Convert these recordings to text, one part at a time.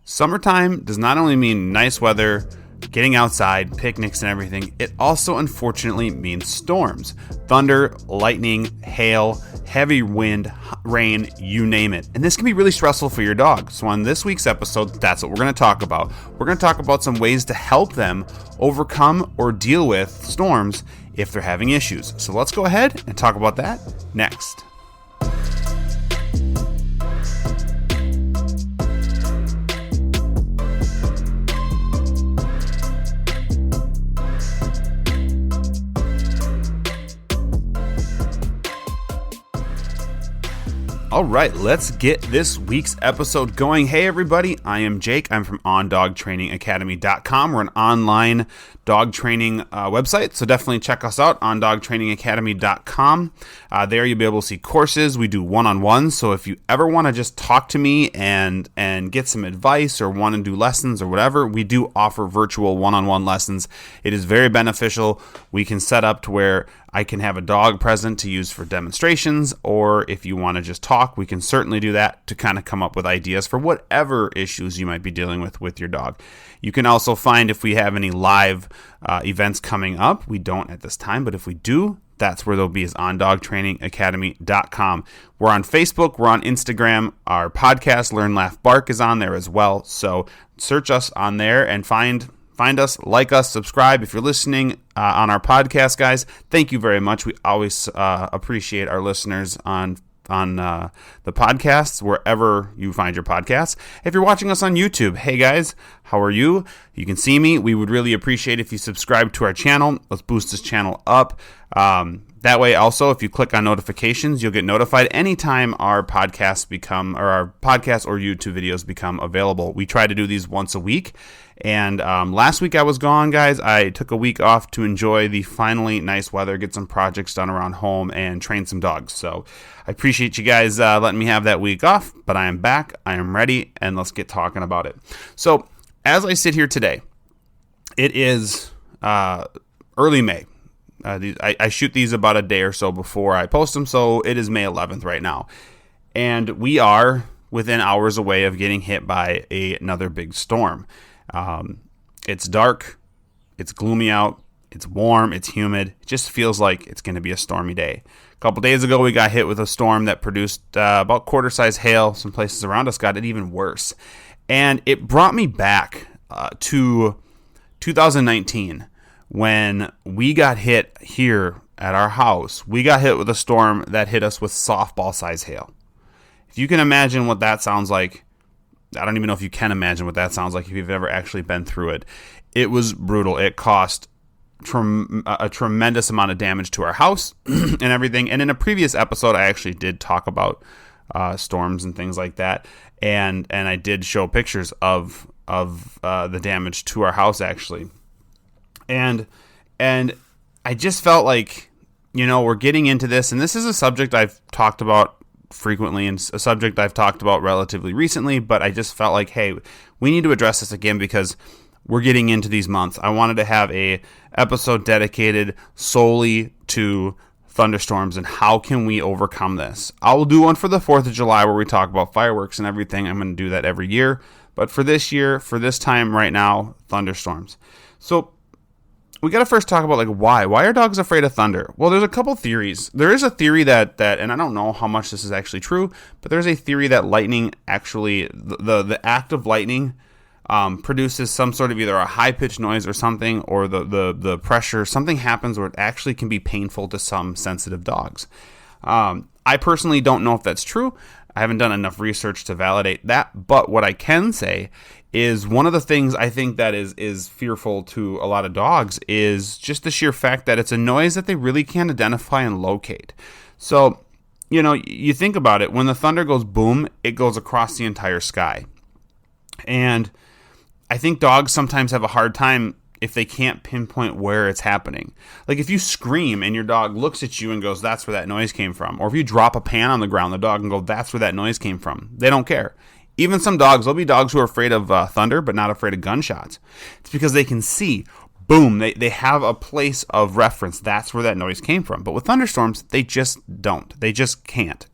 Summertime does not only mean nice weather, getting outside, picnics and everything, it also unfortunately means storms. Thunder, lightning, hail, heavy wind, rain, you name it. And this can be really stressful for your dog. So on this week's episode, that's what we're going to talk about. We're going to talk about some ways to help them overcome or deal with storms if they're having issues. So let's go ahead and talk about that next. All right, let's get this week's episode going. Hey everybody, I am Jake. I'm from ondogtrainingacademy.com. We're an online dog training website, so definitely check us out on ondogtrainingacademy.com. There you'll be able to see courses. We do one-on-ones, so if you ever want to just talk to me and get some advice or want to do lessons or whatever, we do offer virtual one-on-one lessons. It is very beneficial. We can set up to where I can have a dog present to use for demonstrations, or if you want to just talk, we can certainly do that to kind of come up with ideas for whatever issues you might be dealing with your dog. You can also find if we have any live events coming up. We don't at this time, but if we do, that's where they'll be, is on dogtrainingacademy.com. We're on Facebook, we're on Instagram. Our podcast, Learn, Laugh, Bark, is on there as well. So search us on there and find us, like us, subscribe. If you're listening on our podcast, guys, thank you very much. We always appreciate our listeners on the podcasts, wherever you find your podcasts. If you're watching us on YouTube, hey guys, how are you? You can see me. We would really appreciate if you subscribe to our channel. Let's boost this channel up. That way, also, if you click on notifications, you'll get notified anytime our podcasts our podcasts or YouTube videos become available. We try to do these once a week. And last week I was gone, guys. I took a week off to enjoy the finally nice weather, get some projects done around home, and train some dogs. So I appreciate you guys letting me have that week off, but I am back, I am ready, and let's get talking about it. So as I sit here today, it is early May. I shoot these about a day or so before I post them, so it is May 11th right now. And we are within hours away of getting hit by another big storm. It's dark, it's gloomy out, it's warm, it's humid. It just feels like it's going to be a stormy day. A couple days ago, we got hit with a storm that produced about quarter-size hail. Some places around us got it even worse. And it brought me back to 2019 when we got hit here at our house. We got hit with a storm that hit us with softball-size hail. If you can imagine what that sounds like, I don't even know if you can imagine what that sounds like if you've ever actually been through it. It was brutal. It caused a tremendous amount of damage to our house and everything. And in a previous episode, I actually did talk about storms and things like that. And I did show pictures of the damage to our house, actually. And I just felt like, we're getting into this. And this is a subject I've talked about frequently and a subject I've talked about relatively recently, but I just felt like, hey, we need to address this again because we're getting into these months. I wanted to have a episode dedicated solely to thunderstorms and how can we overcome this. I'll do one for the 4th of July where we talk about fireworks and everything. I'm going to do that every year, but for this year, for this time right now, thunderstorms. So we got to first talk about why are dogs afraid of thunder? Well, there's a couple theories. There is a theory that and I don't know how much this is actually true, but there's a theory that lightning actually, the act of lightning produces some sort of either a high-pitched noise or something, or the pressure, something happens where it actually can be painful to some sensitive dogs. I personally don't know if that's true. I haven't done enough research to validate that, but what I can say is one of the things I think that is fearful to a lot of dogs is just the sheer fact that it's a noise that they really can't identify and locate. So, you think about it, when the thunder goes boom, it goes across the entire sky. And I think dogs sometimes have a hard time if they can't pinpoint where it's happening. Like if you scream and your dog looks at you and goes, that's where that noise came from. Or if you drop a pan on the ground, the dog can go, that's where that noise came from. They don't care. Even some dogs, there'll be dogs who are afraid of thunder, but not afraid of gunshots. It's because they can see, boom, they have a place of reference. That's where that noise came from. But with thunderstorms, they just don't. They just can't,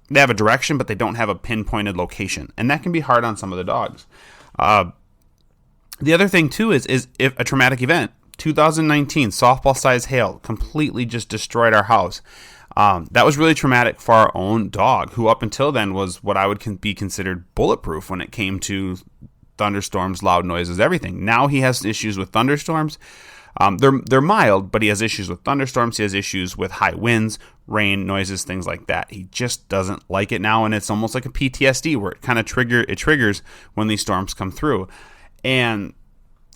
they have a direction, but they don't have a pinpointed location. And that can be hard on some of the dogs. The other thing, too, is if a traumatic event, 2019, softball-sized hail, completely just destroyed our house. That was really traumatic for our own dog, who up until then was what I would be considered bulletproof when it came to thunderstorms, loud noises, everything. Now he has issues with thunderstorms. They're mild, but he has issues with thunderstorms. He has issues with high winds, rain, noises, things like that. He just doesn't like it now, and it's almost like a PTSD where it kind of triggers when these storms come through. And,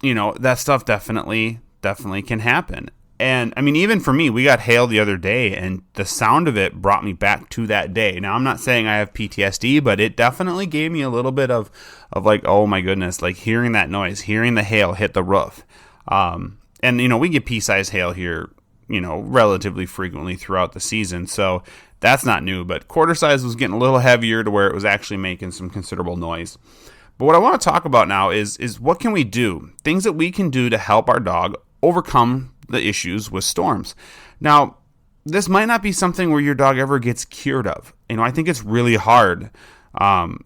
that stuff definitely can happen. And, I mean, even for me, we got hail the other day, and the sound of it brought me back to that day. Now, I'm not saying I have PTSD, but it definitely gave me a little bit of like, oh my goodness, like hearing that noise, hearing the hail hit the roof. And, we get pea-sized hail here, relatively frequently throughout the season. So that's not new, but quarter size was getting a little heavier to where it was actually making some considerable noise. But what I want to talk about now is what can we do? Things that we can do to help our dog overcome the issues with storms. Now, this might not be something where your dog ever gets cured of. I think it's really hard,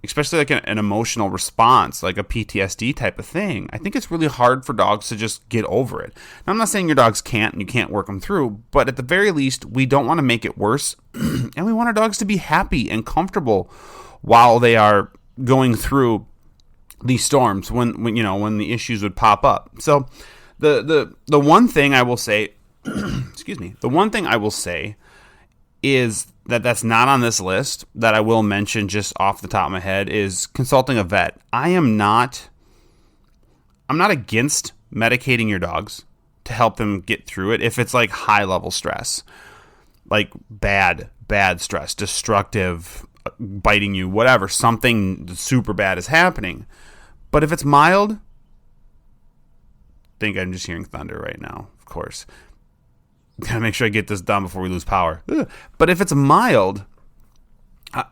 especially like an emotional response, like a PTSD type of thing. I think it's really hard for dogs to just get over it. Now, I'm not saying your dogs can't and you can't work them through, but at the very least, we don't want to make it worse, and we want our dogs to be happy and comfortable while they are going through these storms when the issues would pop up. So the one thing I will say, excuse me, the one thing I will say is that's not on this list that I will mention just off the top of my head is consulting a vet. I'm not against medicating your dogs to help them get through it if it's like high level stress, like bad stress, destructive, biting you, whatever, something super bad is happening. But if it's mild, I think I'm just hearing thunder right now, of course. Gotta make sure I get this done before we lose power. But if it's mild,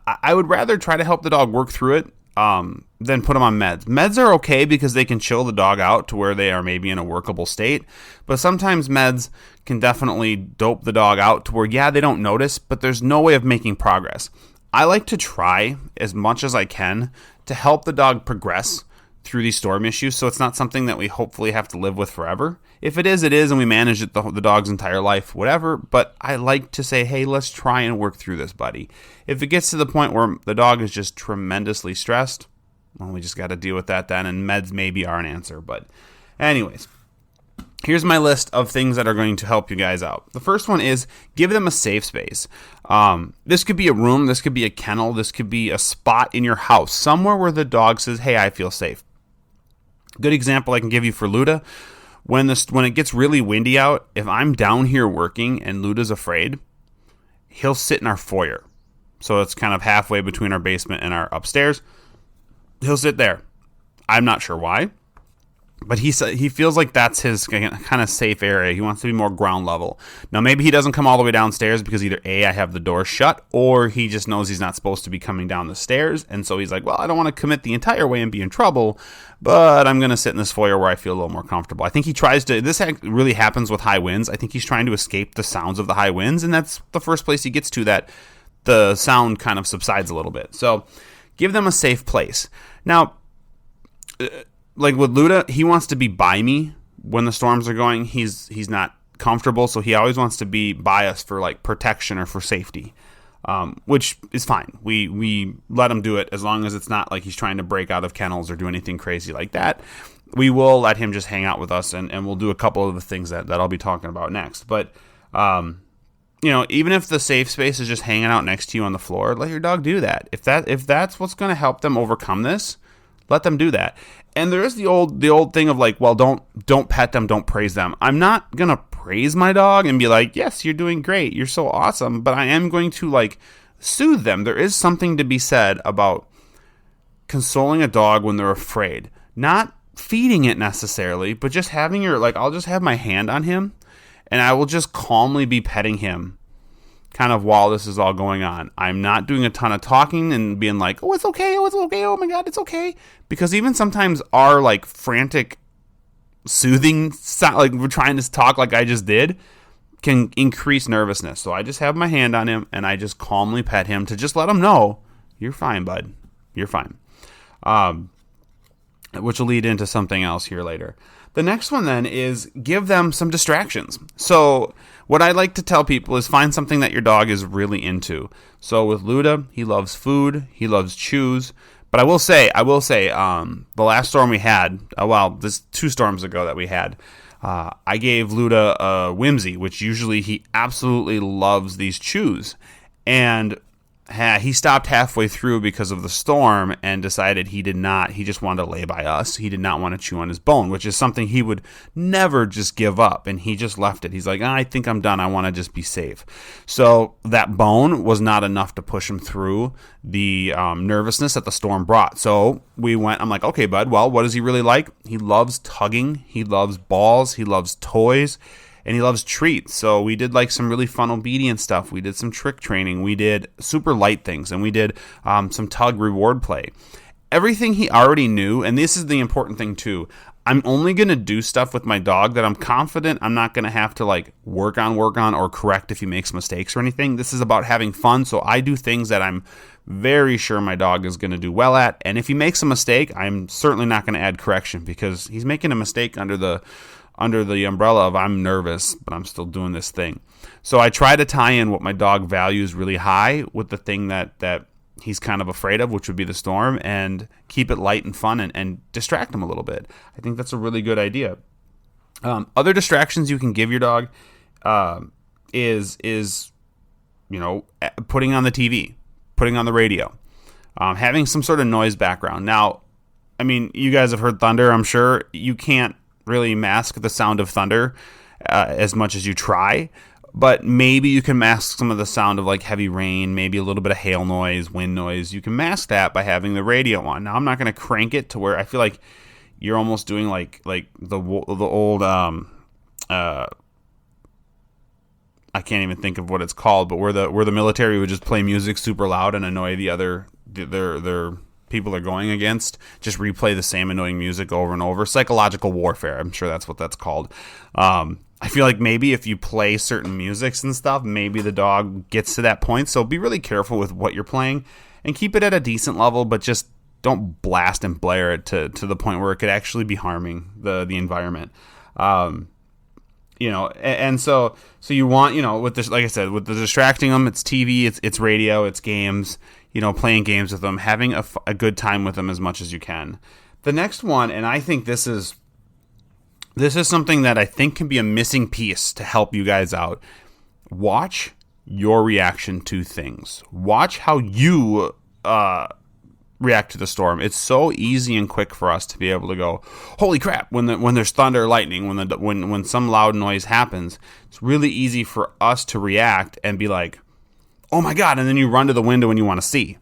I would rather try to help the dog work through it than put them on meds. Meds are okay because they can chill the dog out to where they are maybe in a workable state. But sometimes meds can definitely dope the dog out to where, they don't notice, but there's no way of making progress. I like to try as much as I can to help the dog progress through these storm issues, so it's not something that we hopefully have to live with forever. If it is, and we manage it the dog's entire life, whatever. But I like to say, hey, let's try and work through this, buddy. If it gets to the point where the dog is just tremendously stressed, well, we just got to deal with that then, and meds maybe are an answer. But anyways, here's my list of things that are going to help you guys out. The first one is give them a safe space. This could be a room, this could be a kennel, this could be a spot in your house, somewhere where the dog says, hey, I feel safe. Good example I can give you for Luda. When it gets really windy out, if I'm down here working and Luda's afraid, he'll sit in our foyer. So it's kind of halfway between our basement and our upstairs. He'll sit there. I'm not sure why, but he feels like that's his kind of safe area. He wants to be more ground level. Now, maybe he doesn't come all the way downstairs because either A, I have the door shut, or he just knows he's not supposed to be coming down the stairs. And so he's like, well, I don't want to commit the entire way and be in trouble, but I'm going to sit in this foyer where I feel a little more comfortable. I think he tries to, this really happens with high winds. I think he's trying to escape the sounds of the high winds, and that's the first place he gets to that the sound kind of subsides a little bit. So give them a safe place. Now, like with Luda, he wants to be by me when the storms are going. He's not comfortable, so he always wants to be by us for like protection or for safety, which is fine. We let him do it as long as it's not like he's trying to break out of kennels or do anything crazy like that. We will let him just hang out with us, and we'll do a couple of the things that I'll be talking about next. But even if the safe space is just hanging out next to you on the floor, let your dog do that. If that's what's going to help them overcome this, let them do that. And there is the old thing of like, well, don't pet them, don't praise them. I'm not gonna praise my dog and be like, yes, you're doing great, you're so awesome, but I am going to like soothe them. There is something to be said about consoling a dog when they're afraid. Not feeding it necessarily, but just having I'll just have my hand on him and I will just calmly be petting him kind of while this is all going on. I'm not doing a ton of talking and being like, oh, it's okay, oh my God, it's okay. Because even sometimes our like frantic soothing sound, like we're trying to talk like I just did, can increase nervousness. So I just have my hand on him and I just calmly pet him to just let him know, you're fine, bud. You're fine. Which will lead into something else here later. The next one then is give them some distractions. So what I like to tell people is find something that your dog is really into. So with Luda, he loves food, he loves chews. But I will say, the last storm we had, this 2 storms ago that we had, I gave Luda a Whimsy, which usually he absolutely loves these chews. And he stopped halfway through because of the storm and decided he just wanted to lay by us. He did not want to chew on his bone, which is something he would never just give up. And he just left it. He's like, I think I'm done. I want to just be safe. So that bone was not enough to push him through the nervousness that the storm brought. So I'm like, okay, bud, well, what does he really like? He loves tugging. He loves balls. He loves toys. And he loves treats. So we did like some really fun obedience stuff. We did some trick training. We did super light things. And we did some tug reward play. Everything he already knew. And this is the important thing too. I'm only going to do stuff with my dog that I'm confident I'm not going to have to like work on or correct if he makes mistakes or anything. This is about having fun. So I do things that I'm very sure my dog is going to do well at. And if he makes a mistake, I'm certainly not going to add correction because he's making a mistake under the umbrella of I'm nervous, but I'm still doing this thing. So I try to tie in what my dog values really high with the thing that he's kind of afraid of, which would be the storm, and keep it light and fun and distract him a little bit. I think that's a really good idea. Other distractions you can give your dog is putting on the TV, putting on the radio, having some sort of noise background. Now, I mean, you guys have heard thunder, I'm sure. You can't really mask the sound of thunder as much as you try, but maybe you can mask some of the sound of like heavy rain, maybe a little bit of hail noise, wind noise. You can mask that by having the radio on. Now I'm not going to crank it to where I feel like you're almost doing like the old I can't even think of what it's called, but where the military would just play music super loud and annoy their people are going against, just replay the same annoying music over and over. Psychological warfare, I'm sure that's what that's called. I feel like maybe if you play certain musics and stuff, maybe the dog gets to that point. So be really careful with what you're playing and keep it at a decent level, but just don't blast and blare it to the point where it could actually be harming the environment. And so you want, with this, like I said, with the distracting them, it's TV, it's radio, it's games, playing games with them, having a good time with them as much as you can. The next one, and I think this is something that I think can be a missing piece to help you guys out. Watch your reaction to things. Watch how you react to the storm. It's so easy and quick for us to be able to go, holy crap, when there's thunder or lightning, when some loud noise happens. It's really easy for us to react and be like, oh my God, and then you run to the window and you want to see.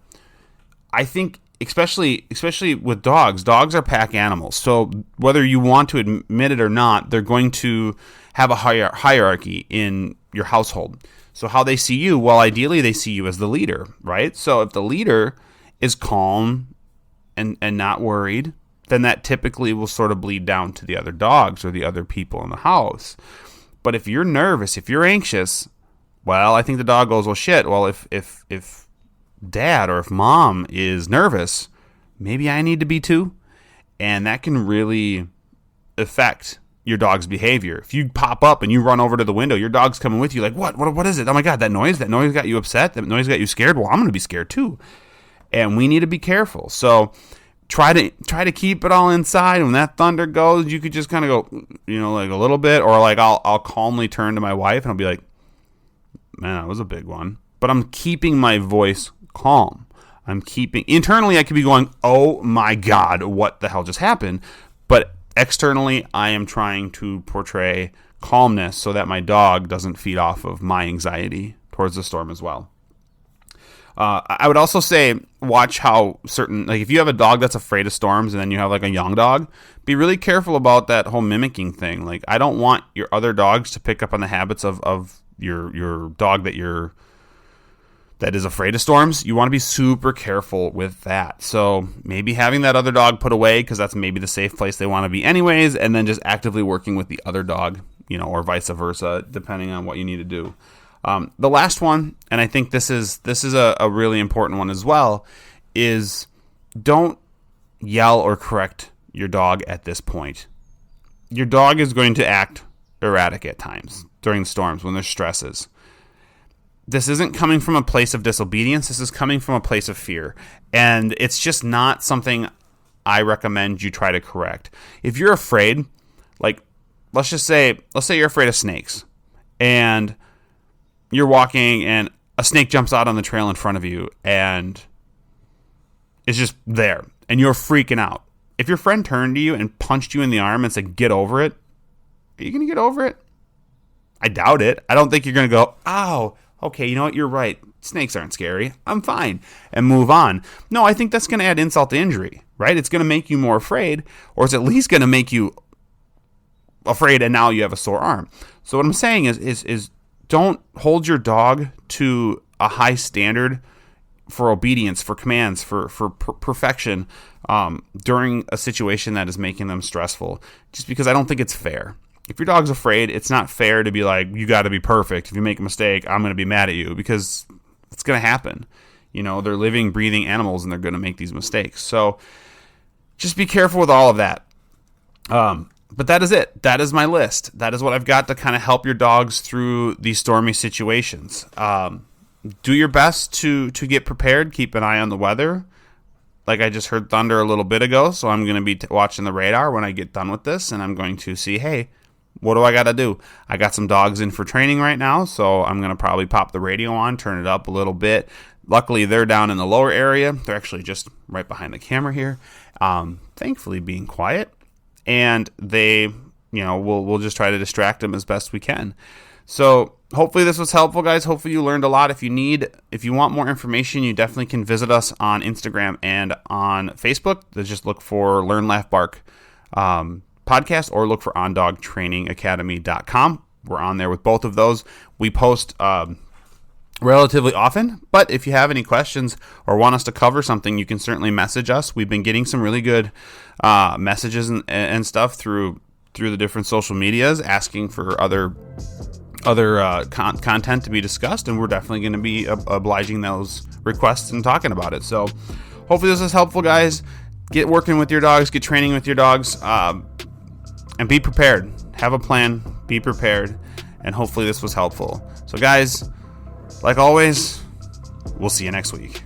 I think especially with dogs are pack animals. So whether you want to admit it or not, they're going to have a hierarchy in your household. So how they see you, well, ideally they see you as the leader, right? So if the leader is calm and not worried, then that typically will sort of bleed down to the other dogs or the other people in the house. But if you're nervous, if you're anxious, well, I think the dog goes, well, shit. Well, if dad or if mom is nervous, maybe I need to be too. And that can really affect your dog's behavior. If you pop up and you run over to the window, your dog's coming with you like, what is it? Oh my God, that noise got you upset. That noise got you scared. Well, I'm going to be scared too. And we need to be careful. So try to keep it all inside. When that thunder goes, you could just kind of go, like a little bit, or like I'll calmly turn to my wife and I'll be like, man, that was a big one. But I'm keeping my voice calm. Internally, I could be going, oh my God, what the hell just happened? But externally, I am trying to portray calmness so that my dog doesn't feed off of my anxiety towards the storm as well. I would also say, watch how if you have a dog that's afraid of storms and then you have like a young dog, be really careful about that whole mimicking thing. Like, I don't want your other dogs to pick up on the habits of your dog that is afraid of storms. You want to be super careful with that. So maybe having that other dog put away because that's maybe the safe place they want to be anyways, and then just actively working with the other dog, or vice versa, depending on what you need to do. The last one, and I think this is a really important one as well, is don't yell or correct your dog at this point. Your dog is going to act erratic at times during storms when there's stresses. This isn't coming from a place of disobedience. This is coming from a place of fear. And it's just not something I recommend you try to correct. If you're afraid, like, let's say you're afraid of snakes, and you're walking and a snake jumps out on the trail in front of you and it's just there and you're freaking out. If your friend turned to you and punched you in the arm and said, get over it, are you going to get over it? I doubt it. I don't think you're going to go, ow, okay, you know what, you're right. Snakes aren't scary. I'm fine. And move on. No, I think that's going to add insult to injury, right? It's going to make you more afraid, or it's at least going to make you afraid and now you have a sore arm. So what I'm saying is don't hold your dog to a high standard for obedience, for commands, for perfection during a situation that is making them stressful, just because I don't think it's fair. If your dog's afraid, it's not fair to be like, you got to be perfect. If you make a mistake, I'm going to be mad at you, because it's going to happen. They're living, breathing animals, and they're going to make these mistakes. So just be careful with all of that. But that is it. That is my list. That is what I've got to kind of help your dogs through these stormy situations. Do your best to get prepared. Keep an eye on the weather. Like I just heard thunder a little bit ago, so I'm going to be watching the radar when I get done with this, and I'm going to see, hey, what do I got to do? I got some dogs in for training right now, so I'm going to probably pop the radio on, turn it up a little bit. Luckily, they're down in the lower area. They're actually just right behind the camera here, thankfully being quiet. And they, we'll just try to distract them as best we can. So hopefully this was helpful, guys. Hopefully you learned a lot. If you want more information, you definitely can visit us on Instagram and on Facebook. Just look for Learn, Laugh, Bark podcast, or look for ondogtrainingacademy.com. We're on there with both of those. We post relatively often, but if you have any questions or want us to cover something, you can certainly message us. We've been getting some really good messages and stuff through the different social medias asking for other content to be discussed, and we're definitely going to be obliging those requests and talking about it. So hopefully this is helpful, guys. Get working with your dogs, get training with your dogs, and be prepared. Have a plan, be prepared, and hopefully this was helpful. So guys, like always, we'll see you next week.